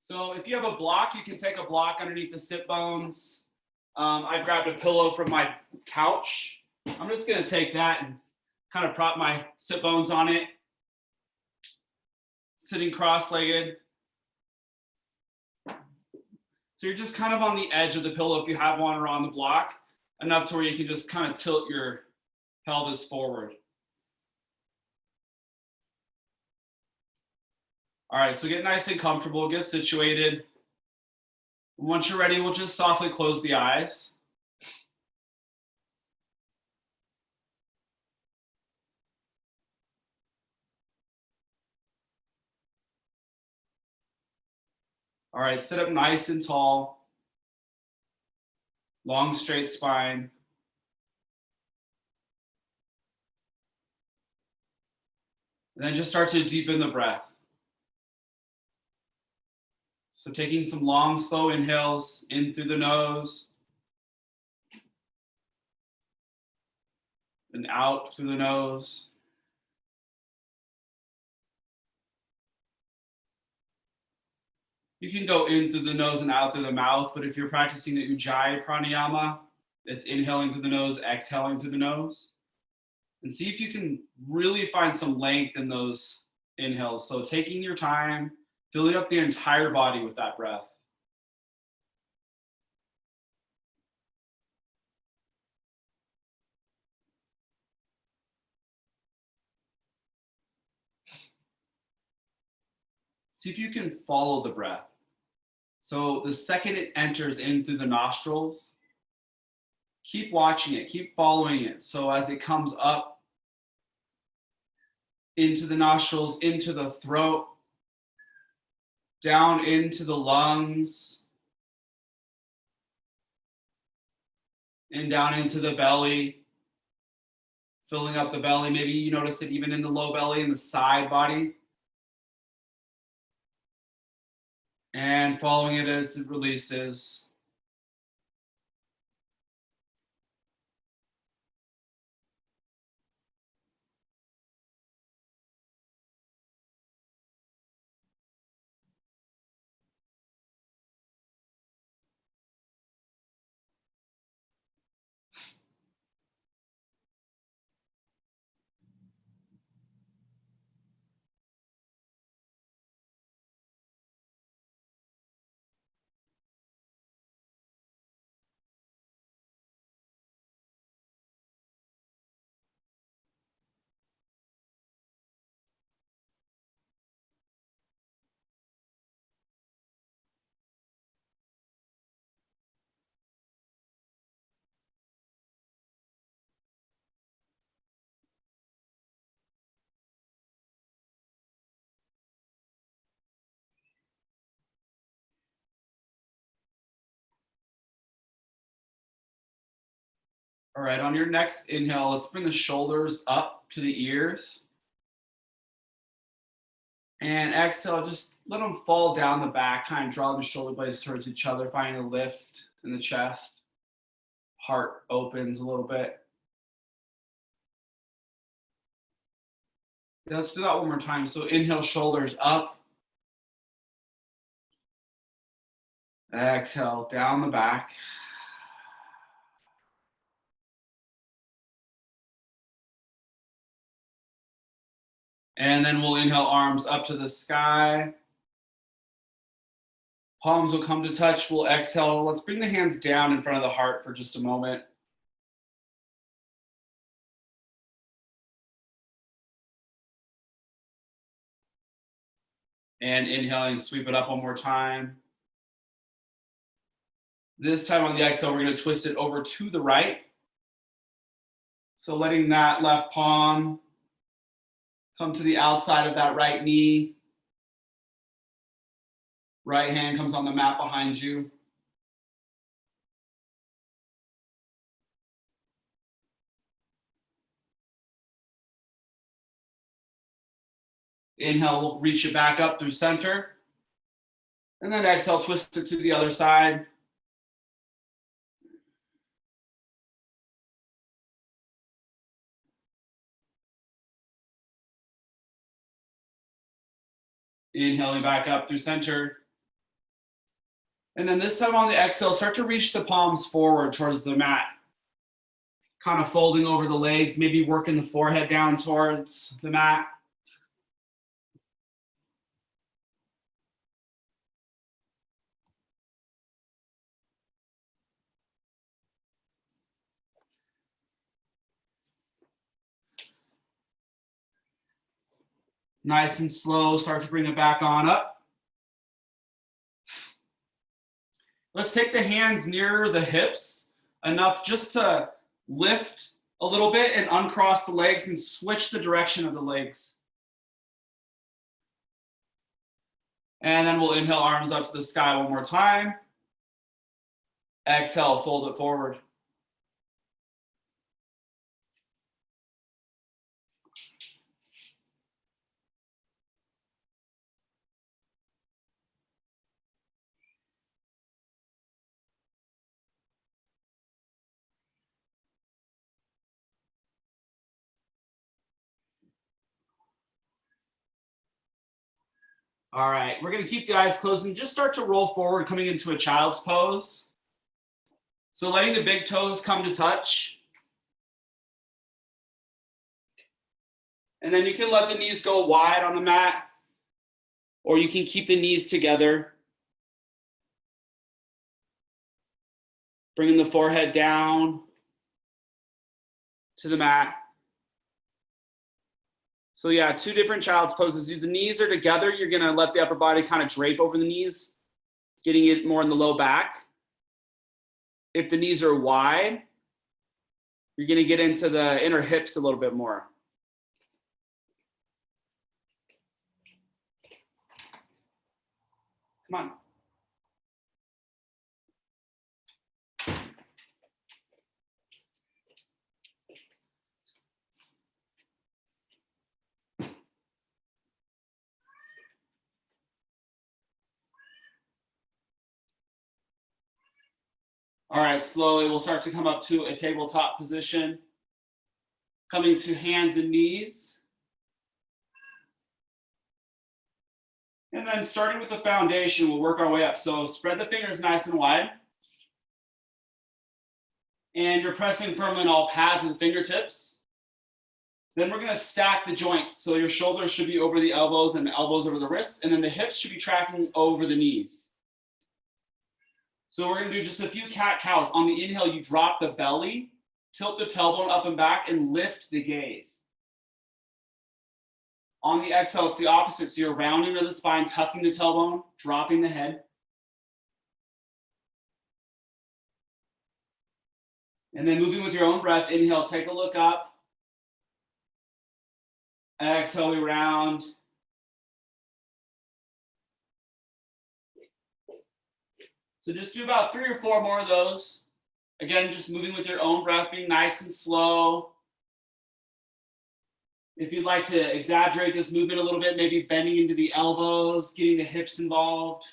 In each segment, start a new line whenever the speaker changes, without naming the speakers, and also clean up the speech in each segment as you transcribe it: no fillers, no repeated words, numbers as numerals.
So if you have a block, you can take a block underneath the sit bones. I've grabbed a pillow from my couch. I'm just gonna take that and kind of prop my sit bones on it. Sitting cross-legged. So you're just kind of on the edge of the pillow if you have one, or on the block, enough to where you can just kind of tilt your pelvis forward. All right, so get nice and comfortable, get situated. Once you're ready, we'll just softly close the eyes. All right, sit up nice and tall. Long, straight spine. And then just start to deepen the breath. So taking some long, slow inhales in through the nose and out through the nose. You can go in through the nose and out through the mouth, but if you're practicing the Ujjayi pranayama, it's inhaling through the nose, exhaling through the nose. And see if you can really find some length in those inhales. So taking your time, filling up the entire body with that breath. See if you can follow the breath. So the second it enters in through the nostrils, keep watching it, keep following it. So as it comes up into the nostrils, into the throat, down into the lungs, and down into the belly, filling up the belly. Maybe you notice it even in the low belly and the side body. And following it as it releases. All right, on your next inhale, let's bring the shoulders up to the ears. And exhale, just let them fall down the back, kind of draw the shoulder blades towards each other, finding a lift in the chest. Heart opens a little bit. Yeah, let's do that one more time. So inhale, shoulders up. Exhale, down the back. And then we'll inhale, arms up to the sky. Palms will come to touch. We'll exhale. Let's bring the hands down in front of the heart for just a moment. And inhaling, sweep it up one more time. This time on the exhale, we're going to twist it over to the right. So letting that left palm come to the outside of that right knee. Right hand comes on the mat behind you. Inhale, we'll reach it back up through center. And then exhale, twist it to the other side. Inhaling back up through center. And then this time on the exhale, start to reach the palms forward towards the mat. Kind of folding over the legs, maybe working the forehead down towards the mat. Nice and slow, start to bring it back on up. Let's take the hands nearer the hips, enough just to lift a little bit and uncross the legs and switch the direction of the legs. And then we'll inhale, arms up to the sky one more time. Exhale, fold it forward. All right, we're gonna keep the eyes closed and just start to roll forward, coming into a child's pose. So letting the big toes come to touch. And then you can let the knees go wide on the mat, or you can keep the knees together. Bringing the forehead down to the mat. So yeah, two different child's poses. If the knees are together, you're gonna let the upper body kind of drape over the knees, getting it more in the low back. If the knees are wide, you're gonna get into the inner hips a little bit more. Come on. All right, slowly we'll start to come up to a tabletop position. Coming to hands and knees. And then starting with the foundation, we'll work our way up. So spread the fingers nice and wide. And you're pressing firmly on all pads and fingertips. Then we're gonna stack the joints. So your shoulders should be over the elbows and the elbows over the wrists. And then the hips should be tracking over the knees. So we're gonna do just a few cat-cows. On the inhale, you drop the belly, tilt the tailbone up and back, and lift the gaze. On the exhale, it's the opposite. So you're rounding to the spine, tucking the tailbone, dropping the head. And then moving with your own breath, inhale, take a look up. Exhale, we round. So just do about 3 or 4 more of those. Again, just moving with your own breath, being nice and slow. If you'd like to exaggerate this movement a little bit, maybe bending into the elbows, getting the hips involved.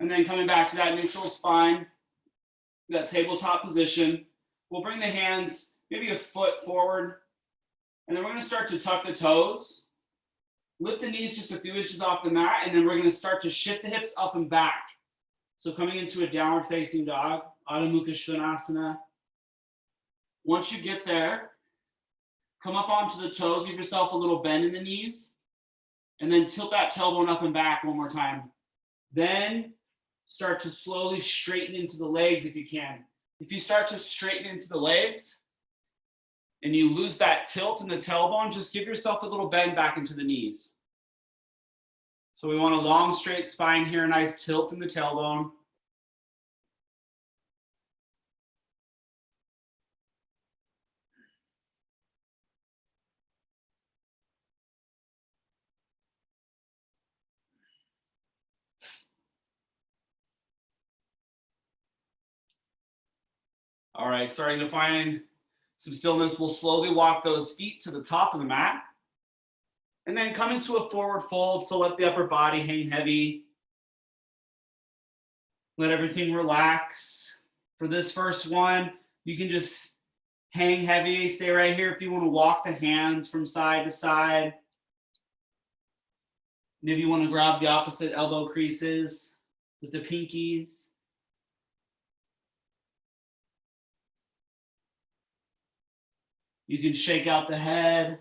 And then coming back to that neutral spine, that tabletop position, we'll bring the hands maybe a foot forward. And then we're gonna start to tuck the toes. Lift the knees just a few inches off the mat, and then we're gonna start to shift the hips up and back. So coming into a downward facing dog, Adho Mukha Svanasana. Once you get there, come up onto the toes, give yourself a little bend in the knees, and then tilt that tailbone up and back one more time. Then start to slowly straighten into the legs if you can. If you start to straighten into the legs and you lose that tilt in the tailbone, just give yourself a little bend back into the knees. So we want a long straight spine here, a nice tilt in the tailbone. All right, starting to find some stillness. We'll slowly walk those feet to the top of the mat. And then come into a forward fold, so let the upper body hang heavy. Let everything relax. For this first one, you can just hang heavy, stay right here. If you want to walk the hands from side to side. Maybe you want to grab the opposite elbow creases with the pinkies. You can shake out the head.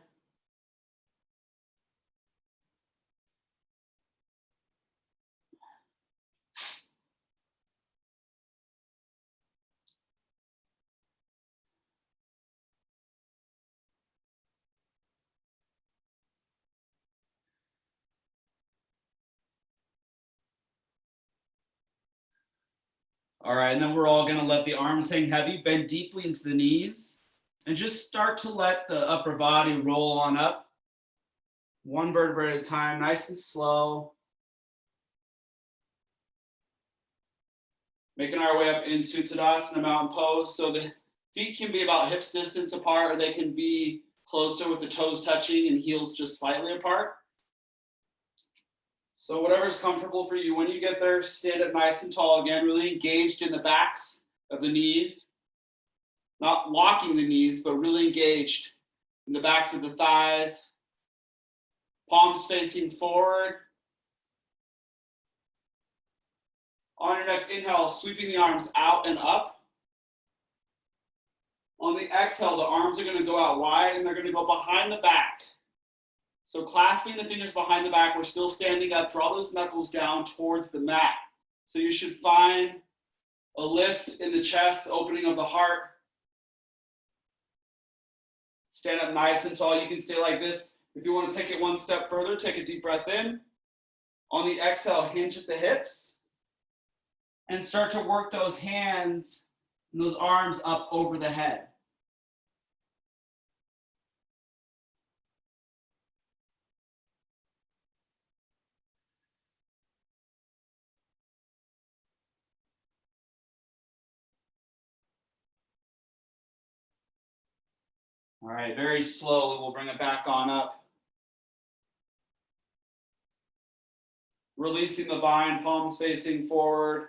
All right, and then we're all gonna let the arms hang heavy, bend deeply into the knees, and just start to let the upper body roll on up. One vertebra at a time, nice and slow. Making our way up into Tadasana Mountain Pose. So the feet can be about hips distance apart, or they can be closer with the toes touching and heels just slightly apart. So whatever's comfortable for you. When you get there, stand up nice and tall again, really engaged in the backs of the knees. Not locking the knees, but really engaged in the backs of the thighs. Palms facing forward. On your next inhale, sweeping the arms out and up. On the exhale, the arms are going to go out wide and they're going to go behind the back. So clasping the fingers behind the back, we're still standing up. Draw those knuckles down towards the mat. So you should find a lift in the chest, opening of the heart. Stand up nice and tall. You can stay like this. If you want to take it one step further, take a deep breath in. On the exhale, hinge at the hips. And start to work those hands and those arms up over the head. All right, very slowly, we'll bring it back on up. Releasing the bind, palms facing forward.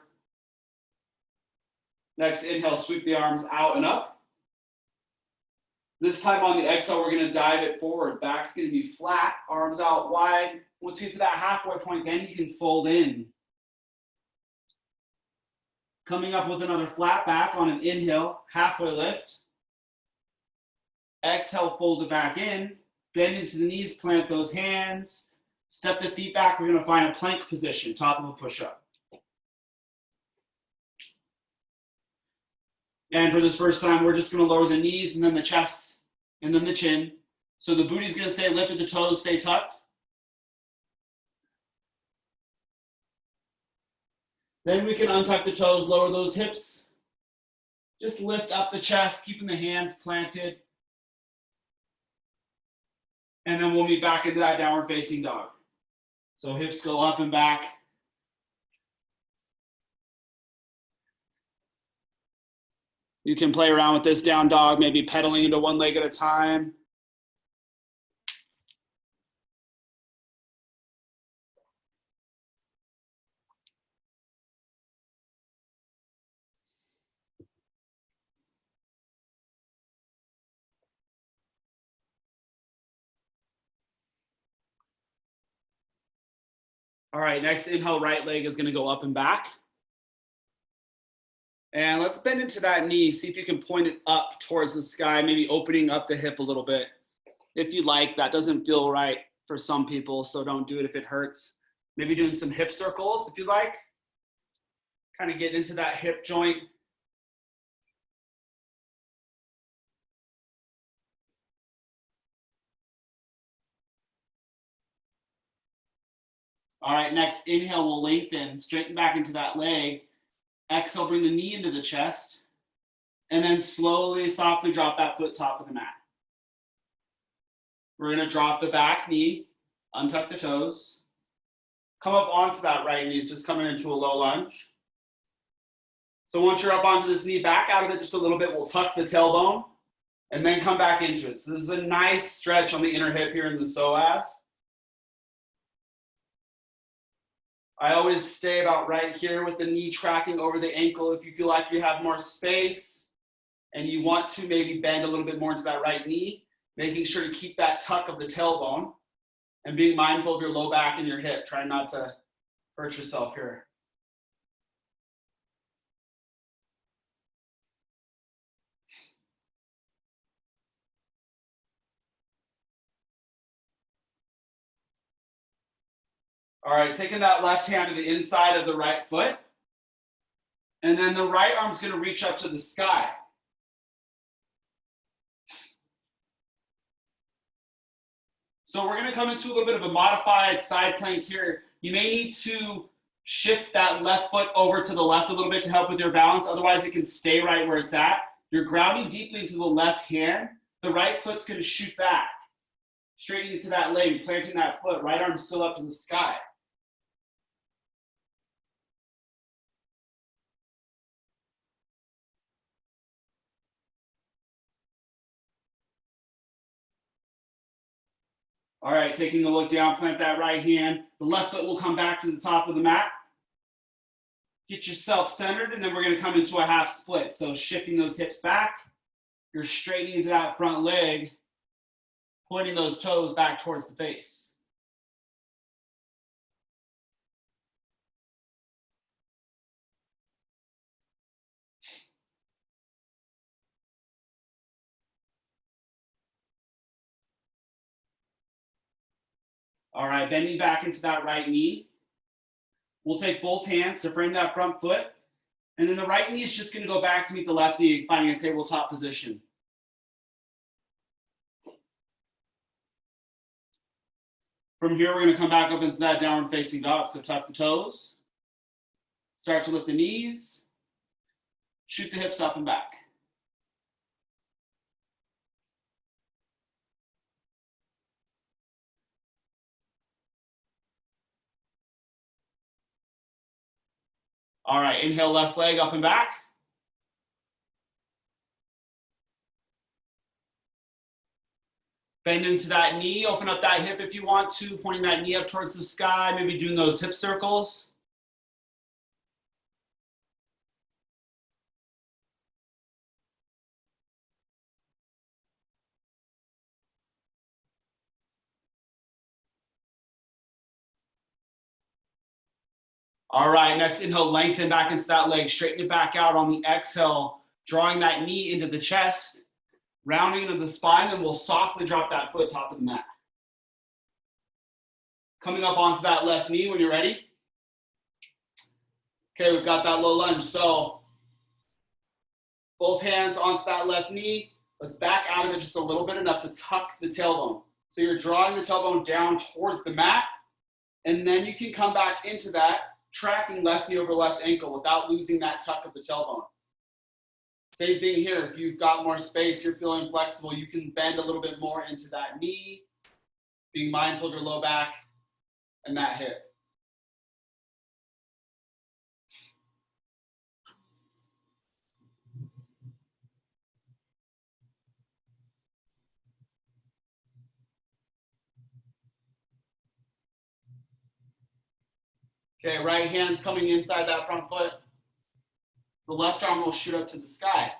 Next inhale, sweep the arms out and up. This time on the exhale, we're gonna dive it forward. Back's gonna be flat, arms out wide. Once you get to that halfway point, then you can fold in. Coming up with another flat back on an inhale, halfway lift. Exhale, fold it back in. Bend into the knees, plant those hands. Step the feet back, we're gonna find a plank position, top of a push-up. And for this first time, we're just gonna lower the knees and then the chest and then the chin. So the booty's gonna stay lifted, the toes stay tucked. Then we can untuck the toes, lower those hips. Just lift up the chest, keeping the hands planted. And then we'll meet back into that downward facing dog. So hips go up and back. You can play around with this down dog, maybe pedaling into one leg at a time. All right, next inhale, right leg is gonna go up and back. And let's bend into that knee. See if you can point it up towards the sky, maybe opening up the hip a little bit. If you like, that doesn't feel right for some people, so don't do it if it hurts. Maybe doing some hip circles if you like. Kind of get into that hip joint. All right, next inhale, we'll lengthen, straighten back into that leg. Exhale, bring the knee into the chest. And then slowly, softly drop that foot top of the mat. We're gonna drop the back knee, untuck the toes. Come up onto that right knee, it's just coming into a low lunge. So once you're up onto this knee, back out of it just a little bit. We'll tuck the tailbone and then come back into it. So this is a nice stretch on the inner hip here in the psoas. I always stay about right here with the knee tracking over the ankle. If you feel like you have more space and you want to maybe bend a little bit more into that right knee, making sure to keep that tuck of the tailbone and being mindful of your low back and your hip. Try not to hurt yourself here. All right, taking that left hand to the inside of the right foot. And then the right arm's gonna reach up to the sky. So we're gonna come into a little bit of a modified side plank here. You may need to shift that left foot over to the left a little bit to help with your balance. Otherwise it can stay right where it's at. You're grounding deeply into the left hand. The right foot's gonna shoot back, straightening into that leg, planting that foot. Right arm still up to the sky. All right, taking a look down, plant that right hand. The left foot will come back to the top of the mat. Get yourself centered, and then we're gonna come into a half split. So shifting those hips back, you're straightening into that front leg, pointing those toes back towards the face. All right, bending back into that right knee. We'll take both hands to frame that front foot. And then the right knee is just gonna go back to meet the left knee, finding a tabletop position. From here, we're gonna come back up into that downward facing dog. So tuck the toes, start to lift the knees, shoot the hips up and back. All right, inhale, left leg up and back. Bend into that knee, open up that hip if you want to, pointing that knee up towards the sky, maybe doing those hip circles. All right, next inhale, lengthen back into that leg, straighten it back out on the exhale, drawing that knee into the chest, rounding into the spine, and we'll softly drop that foot top of the mat. Coming up onto that left knee when you're ready. Okay, we've got that low lunge. So both hands onto that left knee. Let's back out of it just a little bit, enough to tuck the tailbone. So you're drawing the tailbone down towards the mat, and then you can come back into that, tracking left knee over left ankle without losing that tuck of the tailbone. Same thing here. If you've got more space, you're feeling flexible, you can bend a little bit more into that knee, being mindful of your low back and that hip. Okay, right hand's coming inside that front foot. The left arm will shoot up to the sky.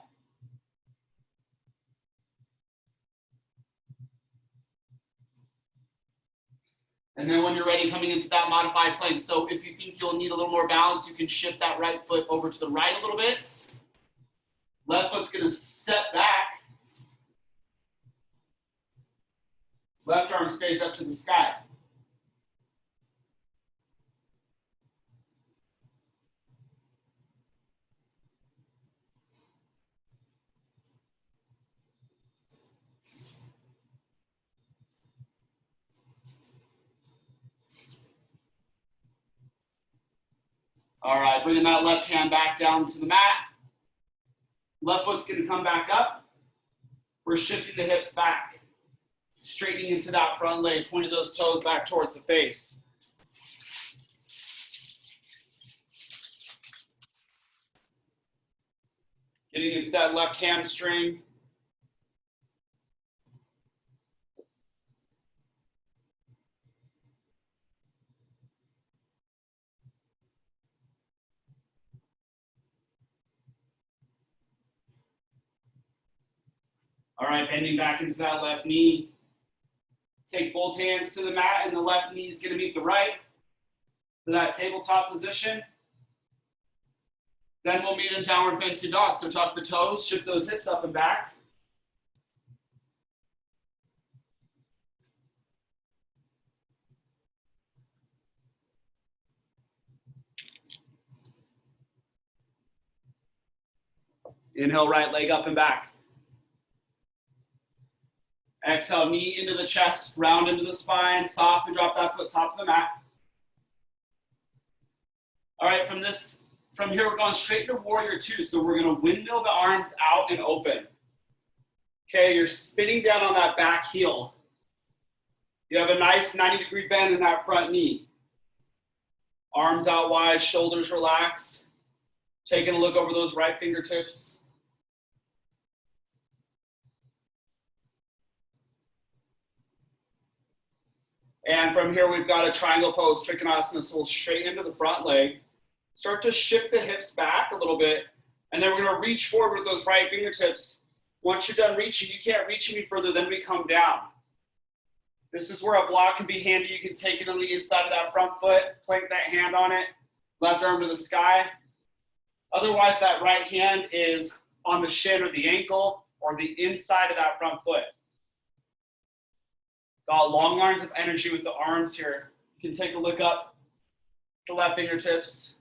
And then when you're ready, coming into that modified plank. So if you think you'll need a little more balance, you can shift that right foot over to the right a little bit. Left foot's gonna step back. Left arm stays up to the sky. All right, bringing that left hand back down to the mat. Left foot's gonna come back up. We're shifting the hips back, straightening into that front leg, pointing those toes back towards the face. Getting into that left hamstring. All right, bending back into that left knee. Take both hands to the mat, and the left knee is going to meet the right for that tabletop position. Then we'll meet in downward facing dog. So tuck the toes, shift those hips up and back. Inhale, right leg up and back. Exhale, knee into the chest, round into the spine, soft and drop that foot top of the mat. All right, from here, we're going straight into warrior two. So we're gonna windmill the arms out and open. Okay, you're spinning down on that back heel. You have a nice 90-degree bend in that front knee. Arms out wide, shoulders relaxed. Taking a look over those right fingertips. And from here, we've got a triangle pose, Trikonasana, so we'll straighten into the front leg. Start to shift the hips back a little bit, and then we're gonna reach forward with those right fingertips. Once you're done reaching, you can't reach any further, then we come down. This is where a block can be handy. You can take it on the inside of that front foot, plank that hand on it, left arm to the sky. Otherwise, that right hand is on the shin or the ankle or the inside of that front foot. Got long lines of energy with the arms here. You can take a look up the left fingertips.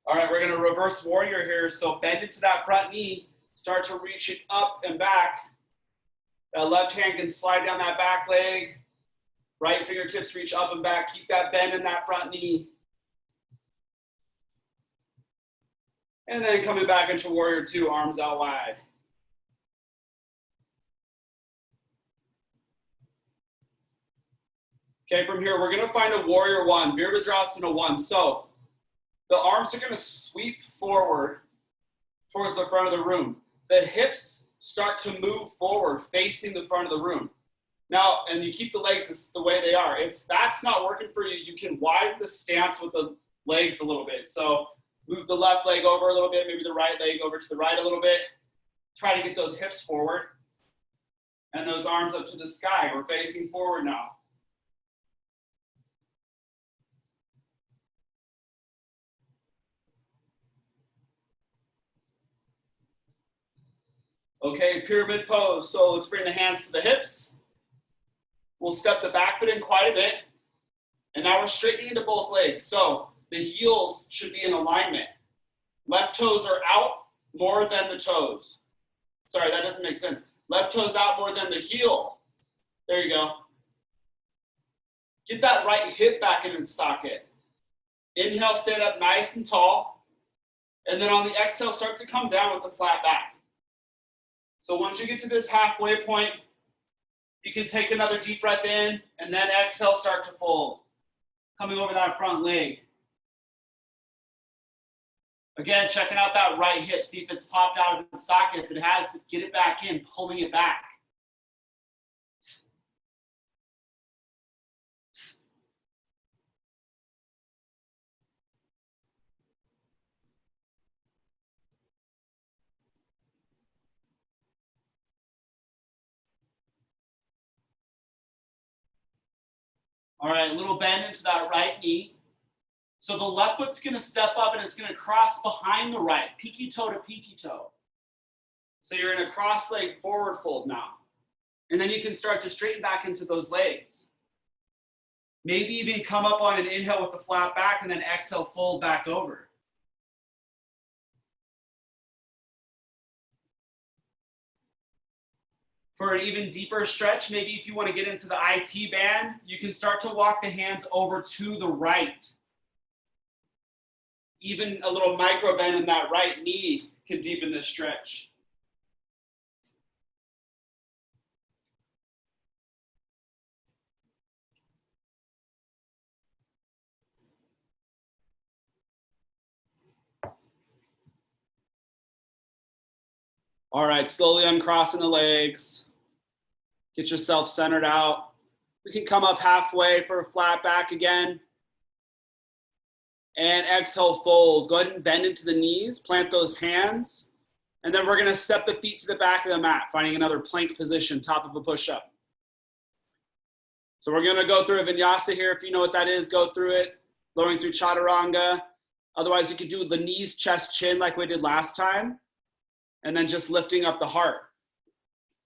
All right, we're gonna reverse warrior here. So bend into that front knee, start to reach it up and back. That left hand can slide down that back leg. Right fingertips reach up and back. Keep that bend in that front knee. And then coming back into warrior two, arms out wide. Okay, from here, we're gonna find a warrior one, Virabhadrasana one. So the arms are gonna sweep forward towards the front of the room. The hips start to move forward, facing the front of the room. Now, and you keep the legs the way they are. If that's not working for you, you can widen the stance with the legs a little bit. So move the left leg over a little bit, maybe the right leg over to the right a little bit. Try to get those hips forward and those arms up to the sky. We're facing forward now. Okay, pyramid pose. So let's bring the hands to the hips. We'll step the back foot in quite a bit. And now we're straightening into both legs. So the heels should be in alignment. Left toes are out more than the toes. Sorry, that doesn't make sense. Left toes out more than the heel. There you go. Get that right hip back in its socket. Inhale, stand up nice and tall. And then on the exhale, start to come down with the flat back. So once you get to this halfway point, you can take another deep breath in and then exhale, start to fold. Coming over that front leg. Again, checking out that right hip, see if it's popped out of the socket. If it has, get it back in, pulling it back. All right, a little bend into that right knee. So the left foot's gonna step up and it's gonna cross behind the right, peaky toe to peaky toe. So you're in a cross leg forward fold now. And then you can start to straighten back into those legs. Maybe even come up on an inhale with the flat back and then exhale, fold back over. For an even deeper stretch, maybe if you want to get into the IT band, you can start to walk the hands over to the right. Even a little micro bend in that right knee can deepen this stretch. All right, slowly uncrossing the legs. Get yourself centered out. We can come up halfway for a flat back again. And exhale, fold. Go ahead and bend into the knees, plant those hands. And then we're gonna step the feet to the back of the mat, finding another plank position, top of a push-up. So we're gonna go through a vinyasa here. If you know what that is, go through it. Lowering through chaturanga. Otherwise, you could do the knees, chest, chin like we did last time. And then just lifting up the heart.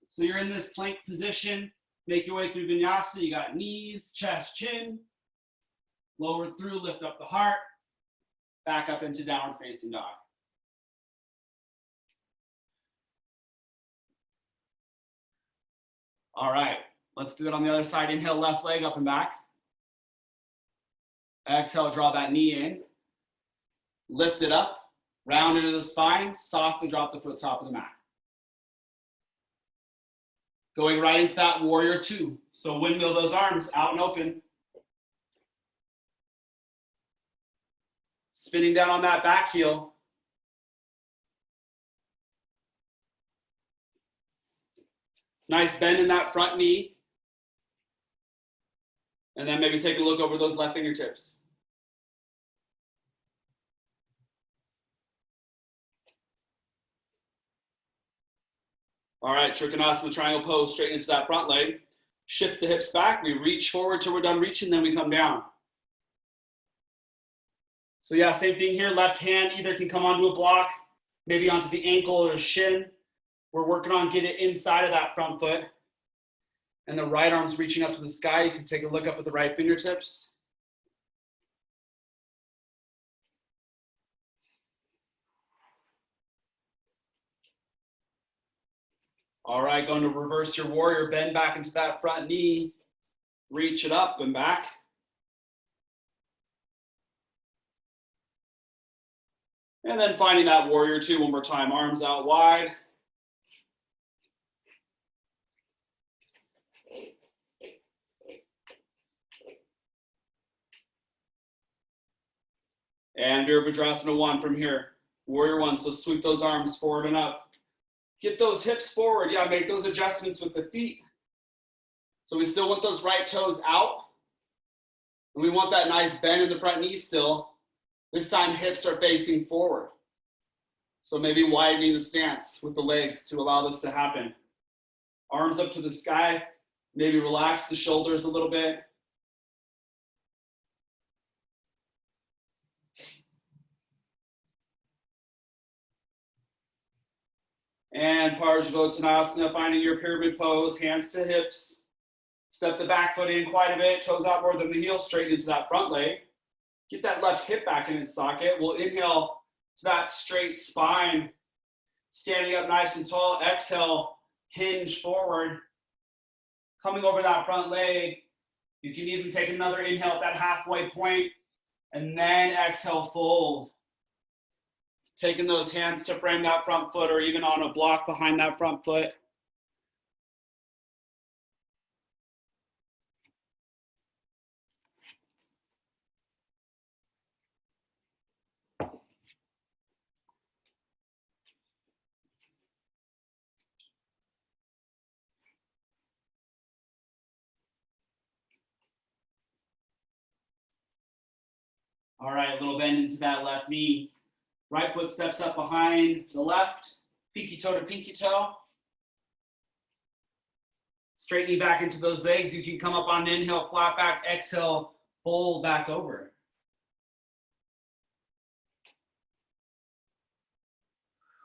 So you're in this plank position. Make your way through vinyasa. You got knees, chest, chin. Lower through, lift up the heart. Back up into downward facing dog. All right, let's do it on the other side. Inhale, left leg up and back. Exhale, draw that knee in. Lift it up. Round into the spine, softly drop the foot top of the mat. Going right into that warrior two. So windmill those arms out and open. Spinning down on that back heel. Nice bend in that front knee. And then maybe take a look over those left fingertips. All right, Trikonasana triangle pose, straight into that front leg. Shift the hips back. We reach forward till we're done reaching, then we come down. So yeah, same thing here. Left hand either can come onto a block, maybe onto the ankle or shin. We're working on getting it inside of that front foot. And the right arm's reaching up to the sky. You can take a look up at the right fingertips. All right, going to reverse your warrior, bend back into that front knee, reach it up and back. And then finding that warrior two one more time, arms out wide. And Virabhadrasana one from here, warrior one, so sweep those arms forward and up. Get those hips forward. Yeah, make those adjustments with the feet. So we still want those right toes out. And we want that nice bend in the front knee still. This time hips are facing forward. So maybe widening the stance with the legs to allow this to happen. Arms up to the sky. Maybe relax the shoulders a little bit. And Parsvottanasana, finding your pyramid pose, hands to hips. Step the back foot in quite a bit, toes out more than the heel, straight into that front leg. Get that left hip back in its socket. We'll inhale to that straight spine, standing up nice and tall. Exhale, hinge forward. Coming over that front leg. You can even take another inhale at that halfway point, and then exhale, fold. Taking those hands to frame that front foot or even on a block behind that front foot. All right, a little bend into that left knee. Right foot steps up behind the left, pinky toe to pinky toe. Straight knee back into those legs. You can come up on an inhale, flat back, exhale, fold back over.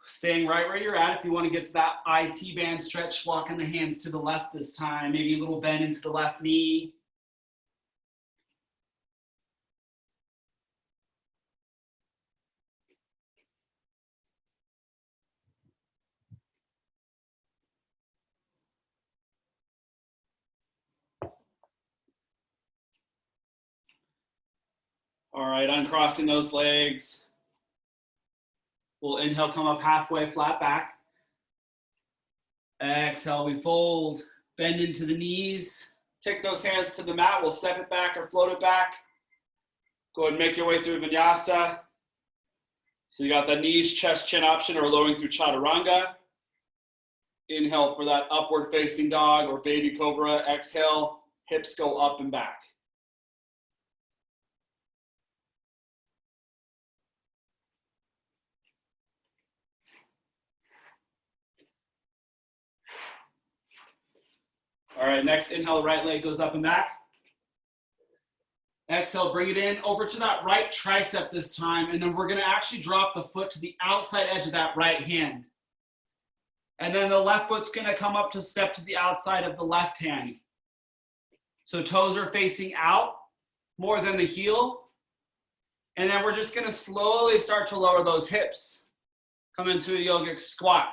Staying right where you're at. If you want to get to that IT band stretch, walking the hands to the left this time. Maybe a little bend into the left knee. All right, uncrossing those legs. We'll inhale, come up halfway, flat back. Exhale, we fold, bend into the knees. Take those hands to the mat. We'll step it back or float it back. Go ahead and make your way through vinyasa. So you got the knees, chest, chin option or lowering through chaturanga. Inhale for that upward facing dog or baby cobra. Exhale, hips go up and back. All right, next inhale, right leg goes up and back. Exhale, bring it in over to that right tricep this time, and then we're gonna actually drop the foot to the outside edge of that right hand. And then the left foot's gonna come up to step to the outside of the left hand. So toes are facing out more than the heel. And then we're just gonna slowly start to lower those hips. Come into a yogic squat.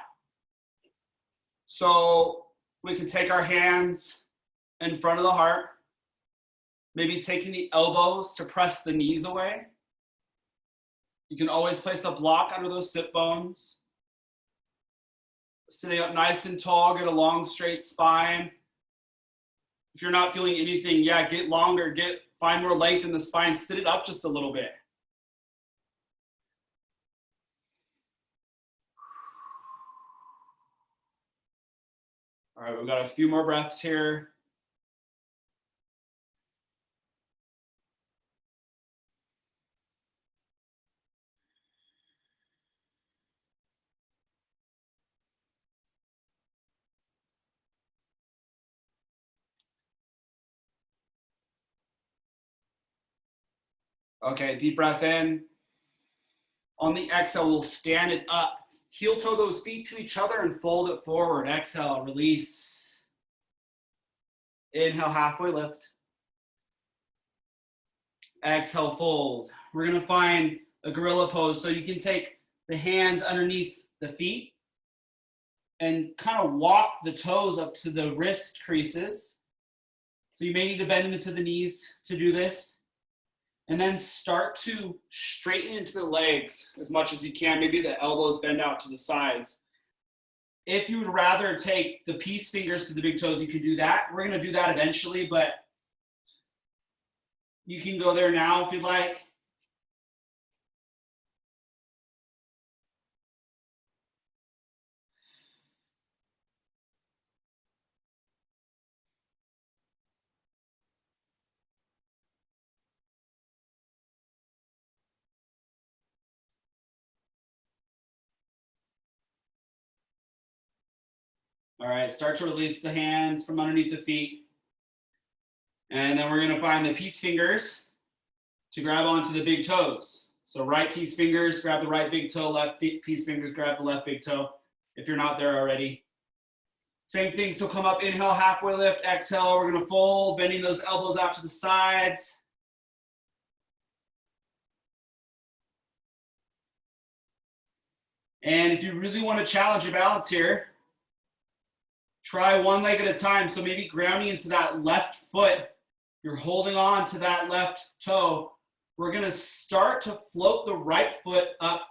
So we can take our hands in front of the heart, maybe taking the elbows to press the knees away. You can always place a block under those sit bones. Sitting up nice and tall, get a long straight spine. If you're not feeling anything, yeah, get longer, find more length in the spine, sit it up just a little bit. All right, we've got a few more breaths here. Okay, deep breath in. On the exhale, we'll stand it up. Heel toe those feet to each other and fold it forward. Exhale, release. Inhale, halfway lift. Exhale, fold. We're gonna find a gorilla pose. So you can take the hands underneath the feet and kind of walk the toes up to the wrist creases. So you may need to bend into the knees to do this. And then start to straighten into the legs as much as you can. Maybe the elbows bend out to the sides. If you would rather take the peace fingers to the big toes, you can do that. We're gonna do that eventually, but you can go there now if you'd like. All right, start to release the hands from underneath the feet. And then we're gonna find the peace fingers to grab onto the big toes. So right peace fingers, grab the right big toe, left peace fingers, grab the left big toe, if you're not there already. Same thing, so come up, inhale, halfway lift, exhale, we're gonna fold, bending those elbows out to the sides. And if you really wanna challenge your balance here, try one leg at a time. So maybe grounding into that left foot, you're holding on to that left toe. We're gonna start to float the right foot up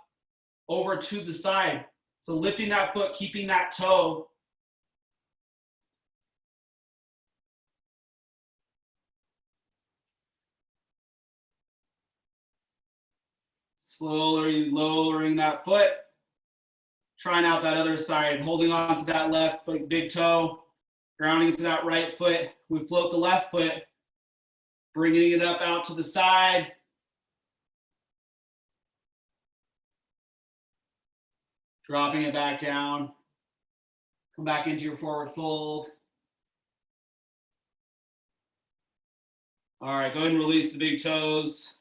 over to the side. So lifting that foot, keeping that toe. Slowly lowering that foot. Trying out that other side, holding on to that left big toe, grounding into that right foot. We float the left foot, bringing it up out to the side. Dropping it back down. Come back into your forward fold. All right, go ahead and release the big toes.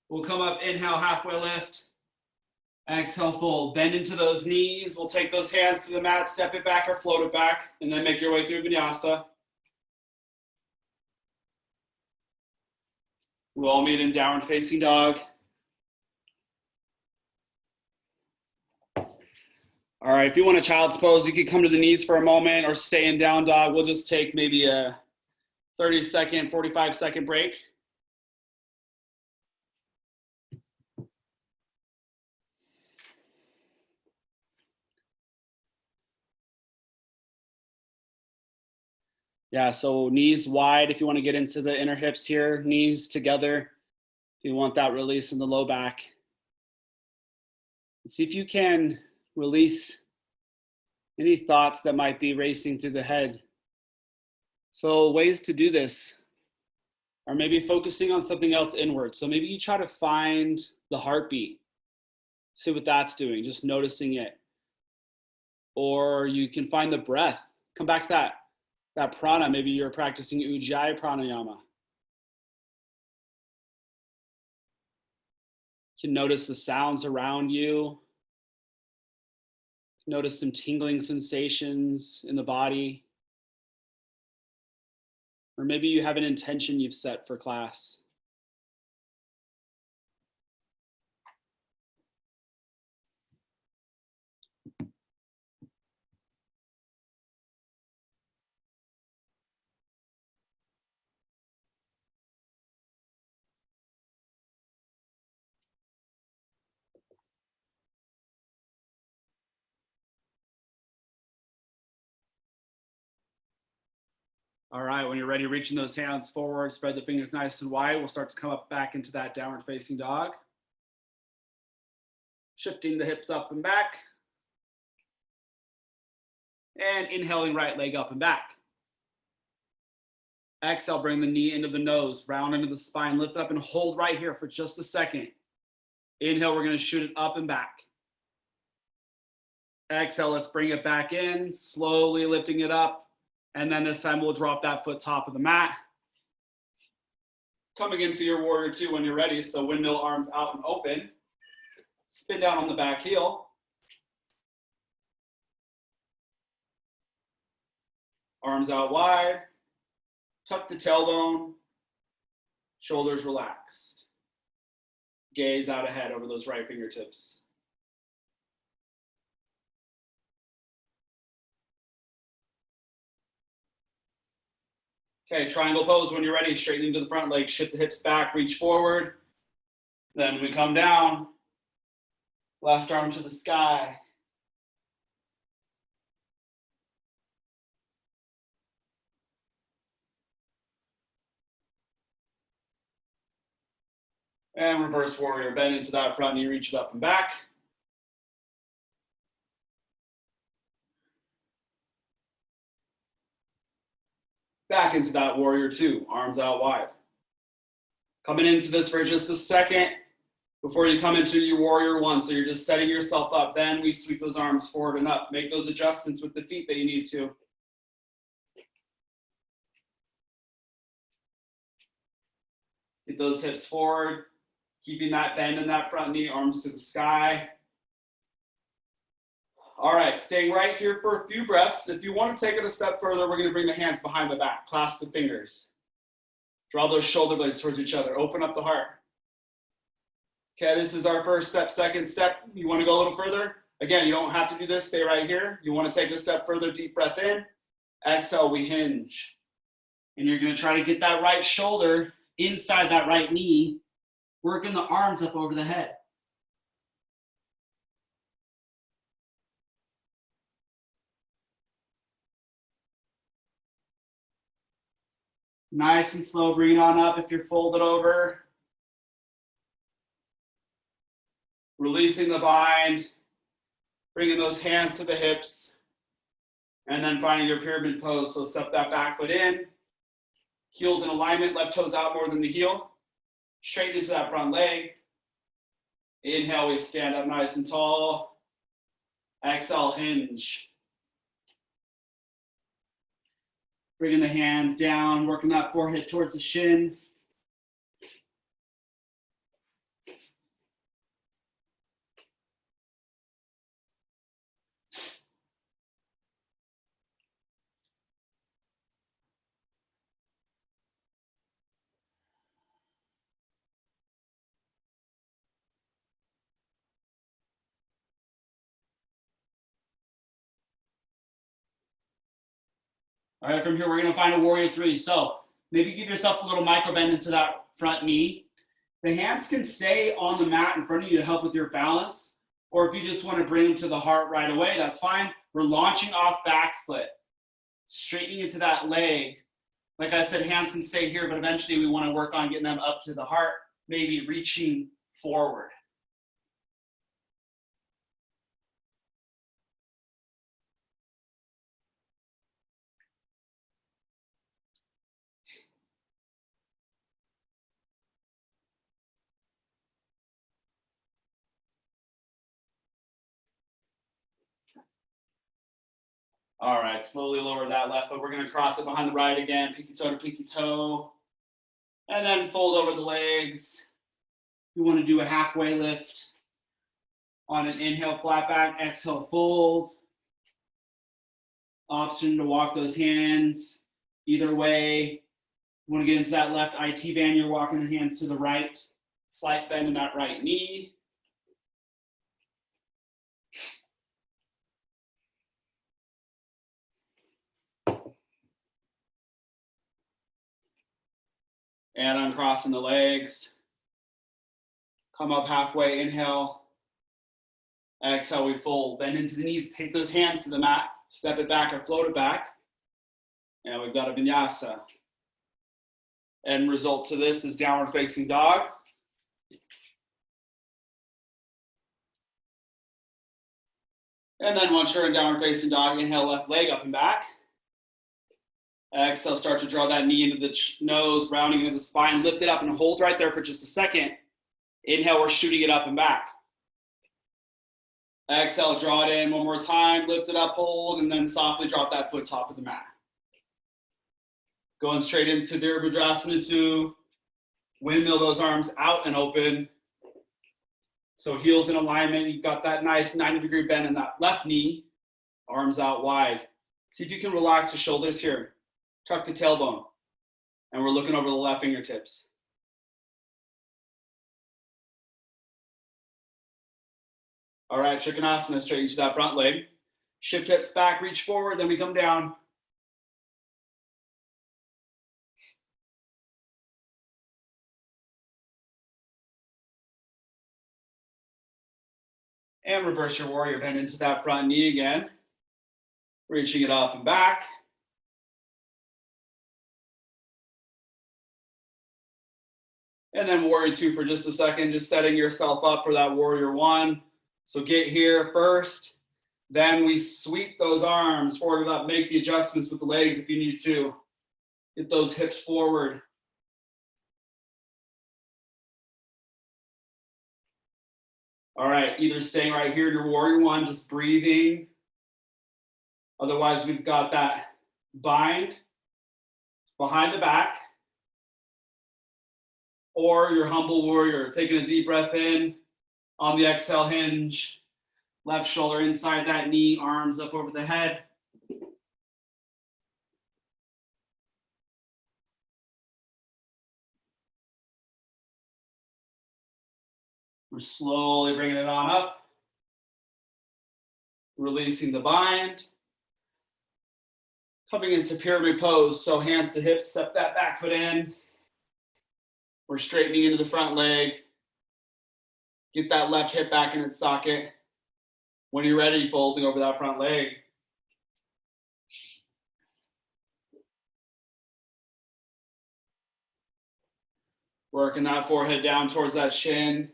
We'll come up, inhale, halfway lift. Exhale, fold. Bend into those knees. We'll take those hands to the mat, step it back or float it back, and then make your way through vinyasa. We'll all meet in downward facing dog. All right, if you want a child's pose, you can come to the knees for a moment or stay in down dog. We'll just take maybe a 30-second, 45-second break. Yeah, so knees wide if you want to get into the inner hips here, knees together if you want that release in the low back. And see if you can release Any thoughts that might be racing through the head? So ways to do this are maybe focusing on something else inward. So maybe you try to find the heartbeat, see what that's doing, just noticing it. Or you can find the breath. Come back to that prana. Maybe you're practicing Ujjayi pranayama. You can notice the sounds around you. Notice some tingling sensations in the body. Or maybe you have an intention you've set for class. All right, when you're ready, reaching those hands forward, spread the fingers nice and wide. We'll start to come up back into that downward facing dog. Shifting the hips up and back. And inhaling right leg up and back. Exhale, bring the knee into the nose, round into the spine, lift up and hold right here for just a second. Inhale, we're gonna shoot it up and back. Exhale, let's bring it back in, slowly lifting it up. And then this time we'll drop that foot top of the mat. Coming into your warrior two when you're ready. So windmill arms out and open. Spin down on the back heel. Arms out wide. Tuck the tailbone. Shoulders relaxed. Gaze out ahead over those right fingertips. Okay, triangle pose when you're ready, straightening to the front leg, shift the hips back, reach forward. Then we come down, left arm to the sky. And reverse warrior, bend into that front knee, reach it up and back. Back into that warrior two, arms out wide. Coming into this for just a second before you come into your warrior one. So you're just setting yourself up. Then we sweep those arms forward and up. Make those adjustments with the feet that you need to. Get those hips forward, keeping that bend in that front knee, arms to the sky. All right, staying right here for a few breaths. If you want to take it a step further, we're going to bring the hands behind the back, clasp the fingers. Draw those shoulder blades towards each other, open up the heart. Okay, this is our first step. Second step, you want to go a little further? Again, you don't have to do this, stay right here. You want to take it a step further, deep breath in. Exhale, we hinge. And you're going to try to get that right shoulder inside that right knee, working the arms up over the head. Nice and slow, bring it on up if you're folded over. Releasing the bind, bringing those hands to the hips, and then finding your pyramid pose. So step that back foot in, heels in alignment, left toes out more than the heel. Straight into that front leg. Inhale, we stand up nice and tall. Exhale, hinge. Bringing the hands down, working that forehead towards the shin. All right, from here, we're gonna find a warrior three. So maybe give yourself a little micro bend into that front knee. The hands can stay on the mat in front of you to help with your balance. Or if you just wanna bring them to the heart right away, that's fine. We're launching off back foot, straightening into that leg. Like I said, hands can stay here, but eventually we wanna work on getting them up to the heart, maybe reaching forward. All right, slowly lower that left foot. We're gonna cross it behind the right again, pinky toe to pinky toe. And then fold over the legs. You wanna do a halfway lift. On an inhale, flat back, exhale, fold. Option to walk those hands either way. You wanna get into that left IT band, you're walking the hands to the right. Slight bend in that right knee. And uncrossing the legs. Come up halfway, inhale. Exhale, we fold. Bend into the knees, take those hands to the mat, step it back or float it back. And we've got a vinyasa. End result to this is downward facing dog. And then once you're in downward facing dog, inhale, left leg up and back. Exhale, start to draw that knee into the nose, rounding into the spine. Lift it up and hold right there for just a second. Inhale, we're shooting it up and back. Exhale, draw it in one more time, lift it up, hold, and then softly drop that foot top of the mat. Going straight into Virabhadrasana 2. Windmill those arms out and open. So heels in alignment, you've got that nice 90-degree bend in that left knee, arms out wide. See if you can relax the shoulders here. Tuck the tailbone. And we're looking over the left fingertips. All right, Trikonasana, straight into that front leg. Shift hips back, reach forward, then we come down. And reverse your warrior, bend into that front knee again. Reaching it up and back. And then warrior 2 for just a second, just setting yourself up for that warrior 1. So get here first, then we sweep those arms forward and up, make the adjustments with the legs if you need to. Get those hips forward. All right, either staying right here in your warrior 1, just breathing. Otherwise, we've got that bind behind the back. Or your humble warrior, taking a deep breath in, on the exhale hinge, left shoulder inside that knee, arms up over the head. We're slowly bringing it on up, releasing the bind. Coming into pyramid pose, so hands to hips, step that back foot in. We're straightening into the front leg. Get that left hip back in its socket. When you're ready, folding over that front leg. Working that forehead down towards that shin.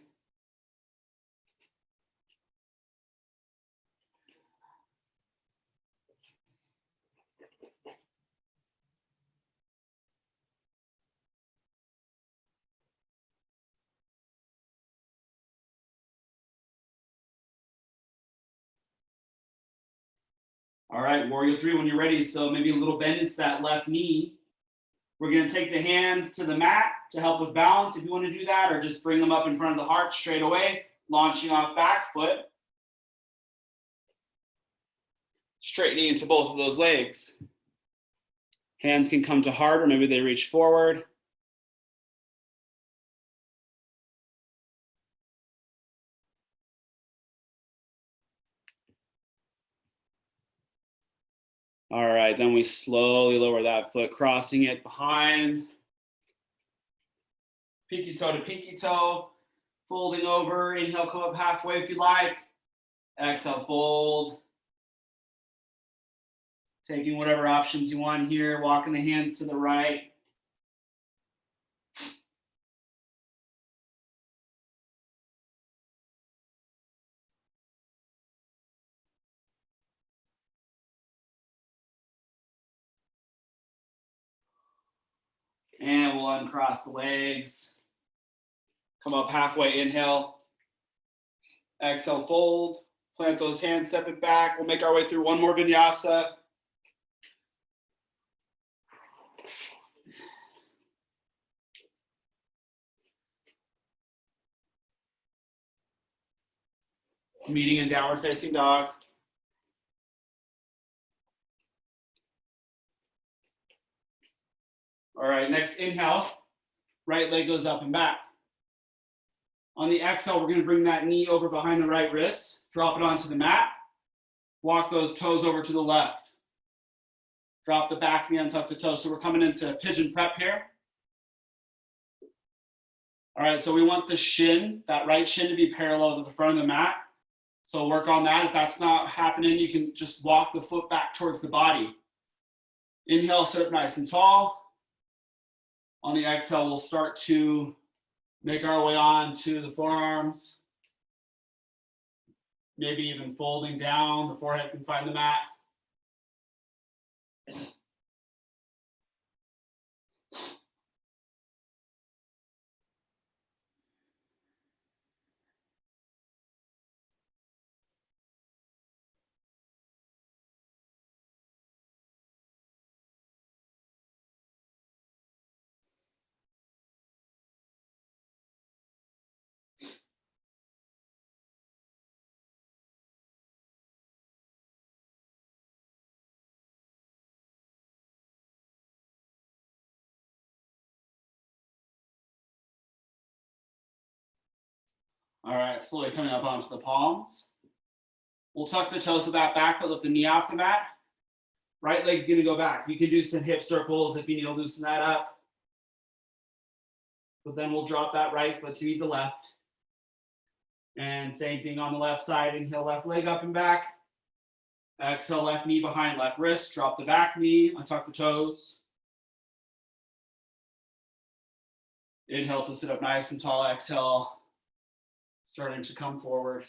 All right, warrior 3 when you're ready. So maybe a little bend into that left knee. We're gonna take the hands to the mat to help with balance if you wanna do that, or just bring them up in front of the heart straight away, launching off back foot. Straightening into both of those legs. Hands can come to heart or maybe they reach forward. All right, then we slowly lower that foot, crossing it behind. Pinky toe to pinky toe, folding over. Inhale, come up halfway if you like. Exhale, fold. Taking whatever options you want here, walking the hands to the right. And we'll uncross the legs. Come up halfway, inhale. Exhale, fold. Plant those hands, step it back. We'll make our way through one more vinyasa. Meeting in downward facing dog. All right, next inhale, right leg goes up and back. On the exhale, we're gonna bring that knee over behind the right wrist, drop it onto the mat, walk those toes over to the left. Drop the back knee, untuck the toes. So we're coming into pigeon prep here. All right, so we want the shin, that right shin to be parallel to the front of the mat. So work on that. If that's not happening, you can just walk the foot back towards the body. Inhale, sit up nice and tall. On the exhale, we'll start to make our way on to the forearms. Maybe even folding down, the forehead can find the mat. All right, slowly coming up onto the palms. We'll tuck the toes of that back foot, lift the knee off the mat. Right leg's gonna go back. You can do some hip circles if you need to loosen that up. But then we'll drop that right foot to meet the left. And same thing on the left side. Inhale, left leg up and back. Exhale, left knee behind left wrist. Drop the back knee, untuck the toes. Inhale to sit up nice and tall. Exhale, starting to come forward.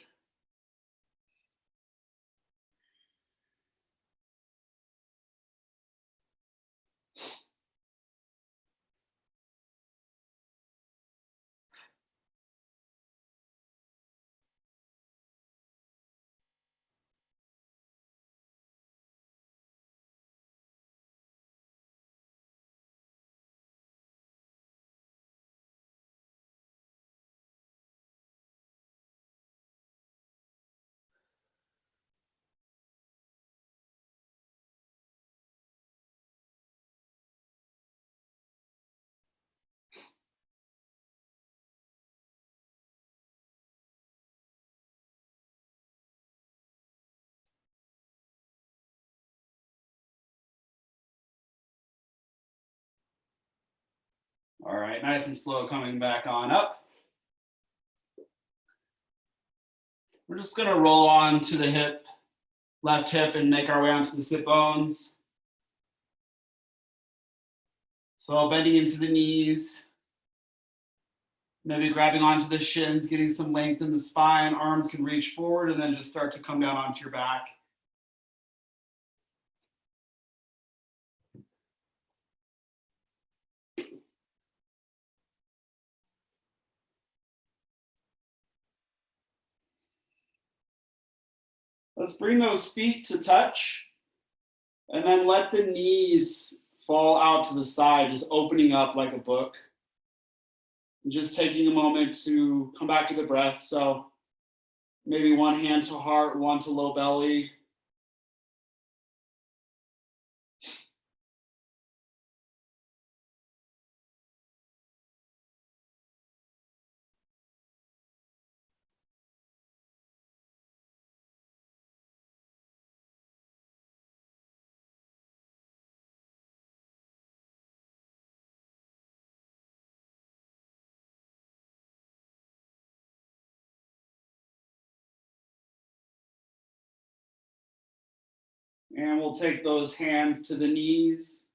All right, nice and slow coming back on up. We're just gonna roll on to the hip, left hip, and make our way onto the sit bones. So bending into the knees, maybe grabbing onto the shins, getting some length in the spine. Arms can reach forward and then just start to come down onto your back. Let's bring those feet to touch and then let the knees fall out to the side, just opening up like a book. And just taking a moment to come back to the breath. So maybe one hand to heart, one to low belly. And we'll take those hands to the knees,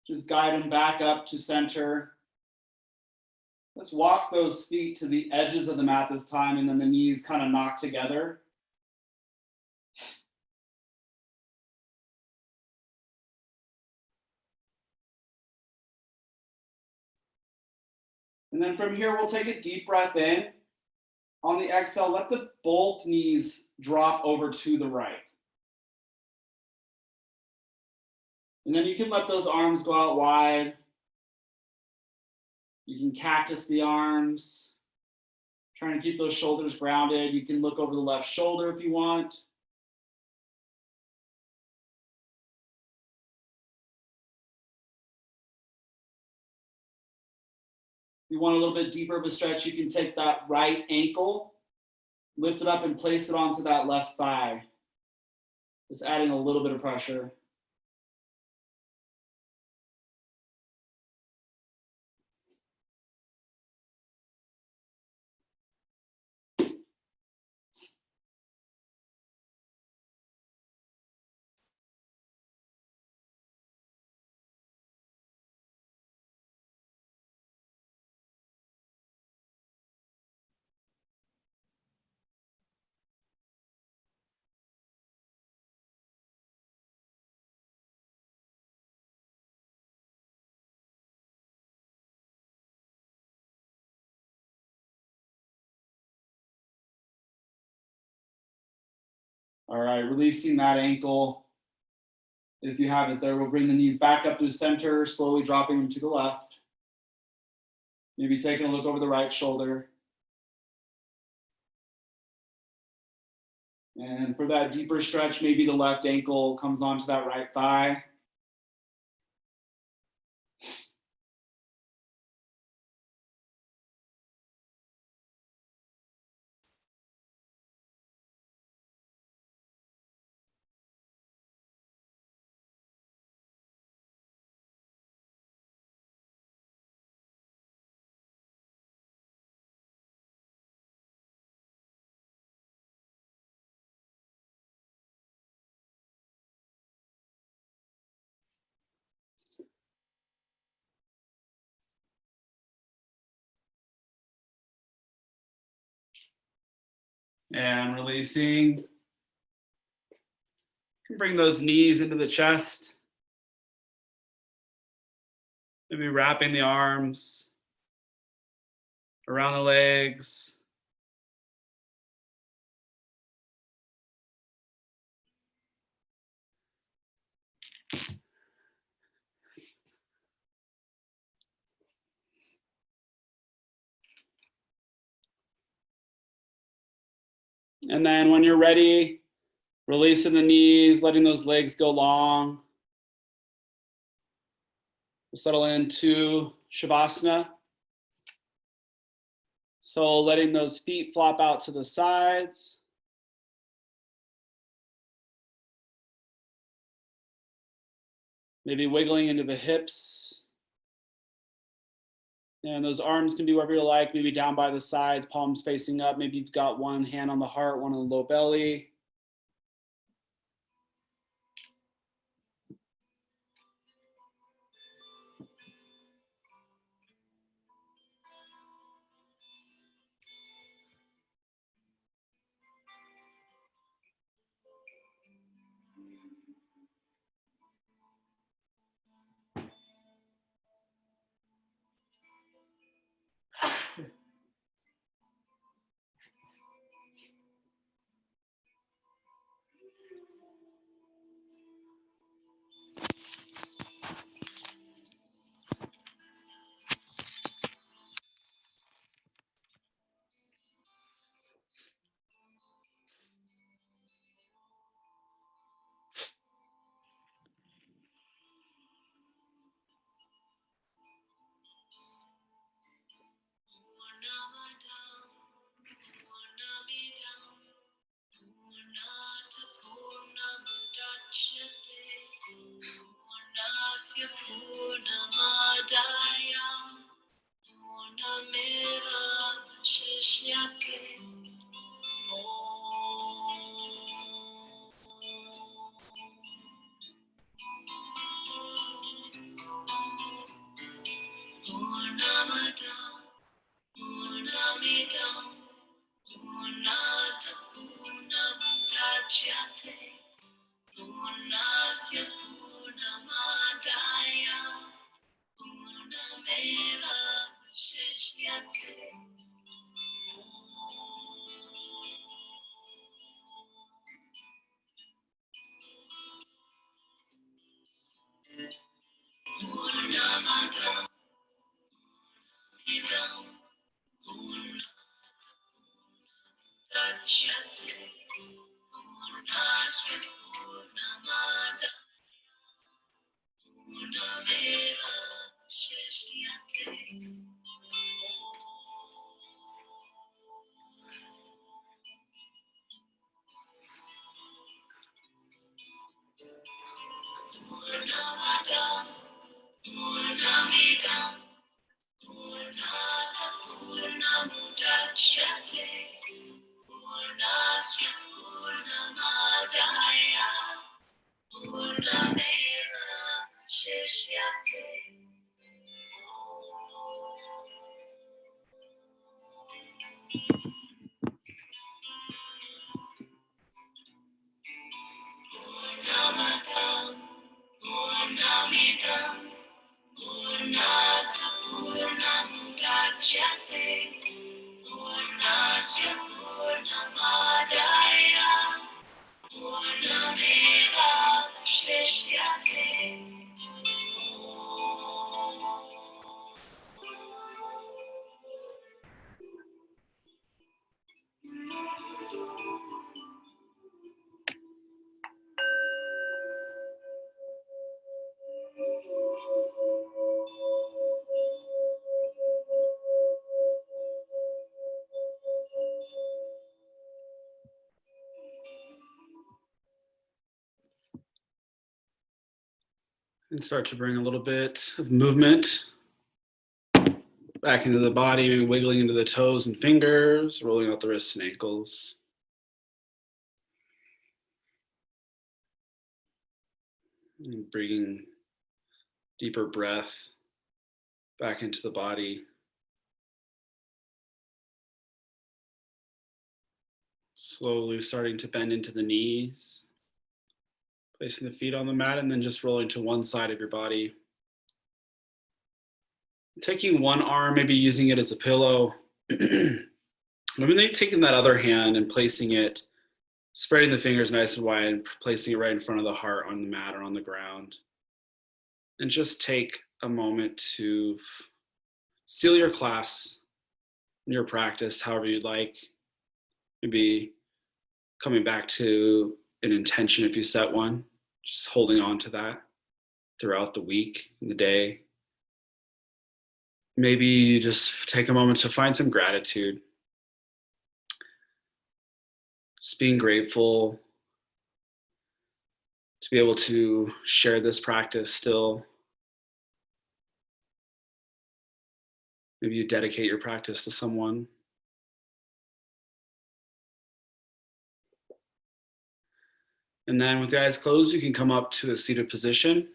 just guide them back up to center. Let's walk those feet to the edges of the mat this time, and then the knees kind of knock together. And then from here, we'll take a deep breath in. On the exhale, let the both knees drop over to the right. And then you can let those arms go out wide. You can cactus the arms. Trying to keep those shoulders grounded. You can look over the left shoulder if you want. If you want a little bit deeper of a stretch, you can take that right ankle, lift it up and place it onto that left thigh. Just adding a little bit of pressure. All right, releasing that ankle. If you have it there, we'll bring the knees back up to the center, slowly dropping them to the left. Maybe taking a look over the right shoulder. And for that deeper stretch, maybe the left ankle comes onto that right thigh. And releasing. You can bring those knees into the chest. Maybe wrapping the arms around the legs. And then when you're ready, releasing the knees, letting those legs go long. We'll settle into Shavasana. So letting those feet flop out to the sides. Maybe wiggling into the hips. And those arms can be wherever you like, maybe down by the sides, palms facing up. Maybe you've got one hand on the heart, one on the low belly. And start to bring a little bit of movement back into the body, maybe wiggling into the toes and fingers, rolling out the wrists and ankles. And bringing deeper breath back into the body. Slowly starting to bend into the knees. Placing the feet on the mat and then just rolling to one side of your body. Taking one arm, maybe using it as a pillow. Maybe taking that other hand and placing it, spreading the fingers nice and wide and placing it right in front of the heart on the mat or on the ground. And just take a moment to seal your class, your practice, however you'd like. Maybe coming back to an intention if you set one, just holding on to that throughout the week and the day. Maybe you just take a moment to find some gratitude. Just being grateful to be able to share this practice still. Maybe you dedicate your practice to someone. And then with the eyes closed, you can come up to a seated position.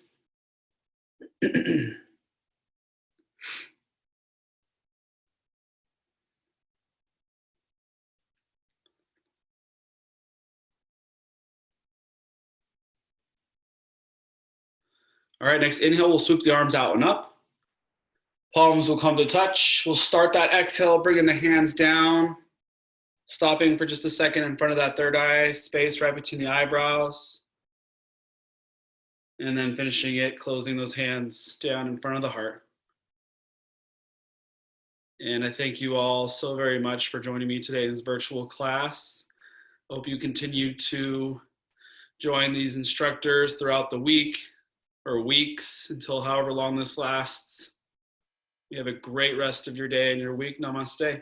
All right, next inhale, we'll swoop the arms out and up. Palms will come to touch. We'll start that exhale, bringing the hands down. Stopping for just a second in front of that third eye, space right between the eyebrows. And then finishing it, closing those hands down in front of the heart. And I thank you all so very much for joining me today in this virtual class. I hope you continue to join these instructors throughout the week or weeks until however long this lasts. You have a great rest of your day and your week. Namaste.